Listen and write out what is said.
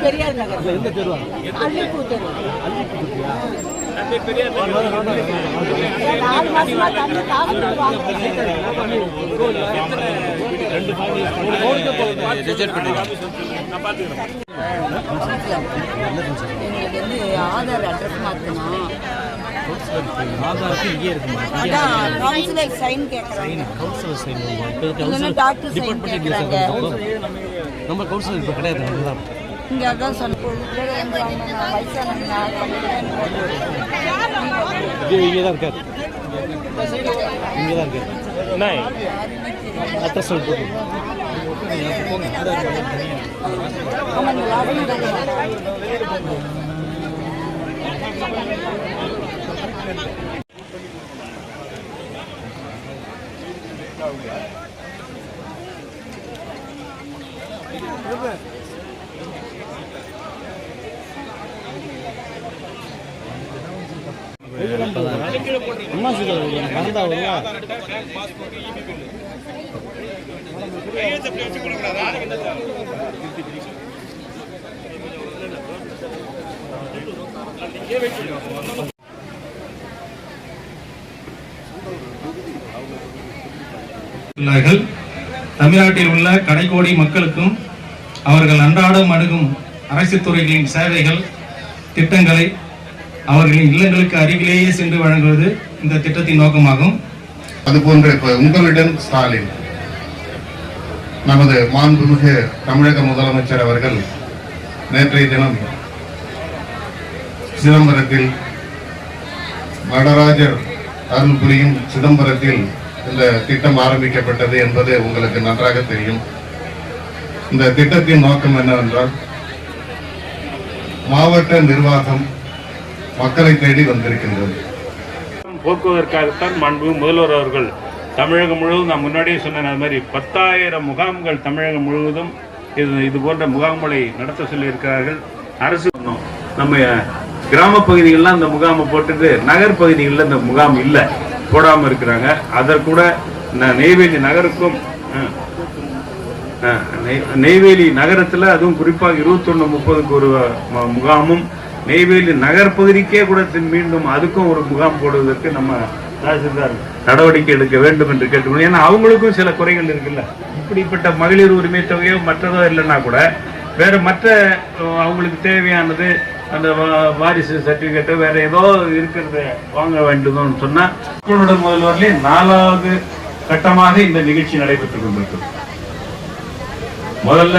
பெரியார் நகர் எந்த தெருவா? அள்ளிப்பூ தெரு. ஆதார் அட்ரஸ் மாற்றணும். கவுன்சிலர் சைன் கேட்குறாங்க. டாக்டர் சைன் கேட்குறாங்க. நம்ம கவுன்சிலர் இப்போ கிடையாது. இங்கே அதான் சொன்ன வயசானவங்க இங்கே தான் இருக்காரு. இங்கே தான் இருக்காரு. என்ன அட்ரஸ் சொல்லிட்டு அம்மா கலந்தா தமிழ்நாட்டில் உள்ள கடைக்கோடி மக்களுக்கும் அவர்கள் அன்றாடம் அணுகும் அரசு துறைகளின் சேவைகள் திட்டங்களை அவர்களின் இல்லங்களுக்கு அருகிலேயே சென்று வழங்குவது இந்த திட்டத்தின் நோக்கமாகும். அதுபோன்ற உங்களிடம் ஸ்டாலின் நமது மாண்புமிகு தமிழக முதலமைச்சர் அவர்கள் நேற்றைய தினம் சிதம்பரத்தில் நடராஜர் அருள் புரியும் சிதம்பரத்தில் இந்த திட்டம் ஆரம்பிக்கப்பட்டது என்பது உங்களுக்கு நன்றாக தெரியும். இந்த திட்டத்தின் நோக்கம் என்னவென்றால் மாவட்ட நிர்வாகம் மக்களை தேடி வந்திருக்கின்றது. போக்குவதற்காகத்தான் மாண்பு முதல்வர் அவர்கள் தமிழகம் முழுவதும் நான் முன்னாடியே சொன்னேன், அது மாதிரி 10,000 முகாம்கள் தமிழகம் முழுவதும் இது போன்ற முகாம்களை நடத்த சொல்லியிருக்கிறார்கள். அரசு நம்ம கிராம பகுதிகளெலாம் இந்த முகாமை போட்டுட்டு நகர் பகுதிகளில் இந்த முகாம் இல்லை, போடாமல் இருக்கிறாங்க. அதற்கூட நெய்வேலி நகருக்கும் நெய்வேலி நகரத்தில் அதுவும் குறிப்பாக 21-30க்கு ஒரு முகாமும், நெய்வேலி நகர் பகுதிக்கே கூட மீண்டும் அதுக்கும் ஒரு முகாம் போடுவதற்கு நம்ம தாசில்தார் நடவடிக்கை எடுக்க வேண்டும் என்று கேட்டுக்கணும். ஏன்னா அவங்களுக்கும் சில குறைகள் இருக்குல்ல. இப்படிப்பட்ட மகளிர் உரிமை தொகையோ மற்றதோ இல்லைன்னா கூட வேற மற்ற அவங்களுக்கு தேவையானது அந்த வாரிசு சர்டிபிகேட்டோ வேற ஏதோ இருக்கிறத வாங்க வேண்டும்னு சொன்னா முதல்வர்களே 4வது கட்டமாக இந்த நிகழ்ச்சி நடைபெற்றுக் கொண்டிருக்கிறது. முதல்ல